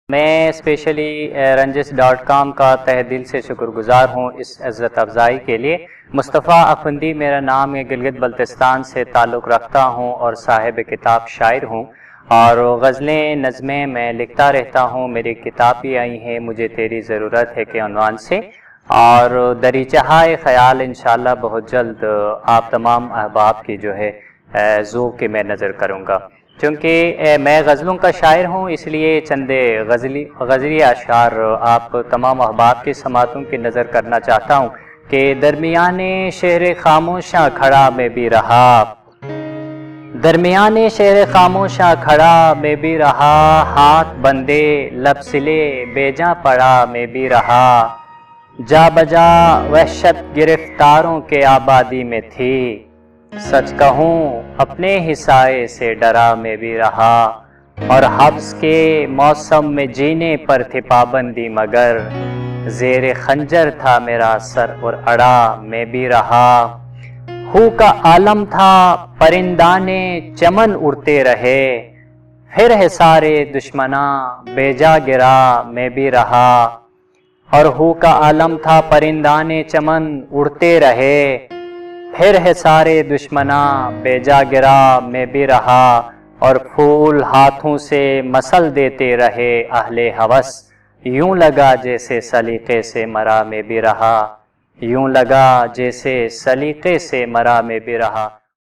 میں اسپیشلی رنجس.com کا تہ دل سے شکر گزار ہوں اس عزت افزائی کے لیے۔ مصطفیٰ افندی میرا نام ہے، گلگت بلتستان سے تعلق رکھتا ہوں اور صاحب کتاب شاعر ہوں، اور غزلیں نظمیں میں لکھتا رہتا ہوں۔ میری کتاب بھی آئی ہے مجھے تیری ضرورت ہے کے عنوان سے، اور دریچہائے خیال انشاءاللہ بہت جلد آپ تمام احباب کی جو ہے ذوق کے میں نظر کروں گا۔ چونکہ میں غزلوں کا شاعر ہوں، اس لیے چند غزلی اشعار آپ تمام احباب کی سماعتوں کی نظر کرنا چاہتا ہوں کہ درمیان شہر خاموشاں کھڑا میں بھی رہا، درمیان شہر خاموشاں کھڑا میں بھی رہا، ہاتھ بندے لب سلے بے جاں پڑا میں بھی رہا، جا بجا وحشت گرفتاروں کے آبادی میں تھی، سچ کہوں اپنے ہی سائے سے ڈرا میں بھی رہا، اور حبس کے موسم میں جینے پر تھی پابندی مگر زیر خنجر تھا میرا سر اور اڑا میں بھی رہا، ہو کا عالم تھا پرندانے چمن اڑتے رہے، پھر حصارِ دشمناں بے جا گرا میں بھی رہا، اور ہو کا عالم تھا پرندانے چمن اڑتے رہے، پھر حصارِ دشمناں بے جا گرا میں بھی رہا، اور پھول ہاتھوں سے مسل دیتے رہے اہل ہوس، یوں لگا جیسے سلیقے سے مرا میں بھی رہا، یوں لگا جیسے سلیقے سے مرا میں بھی رہا۔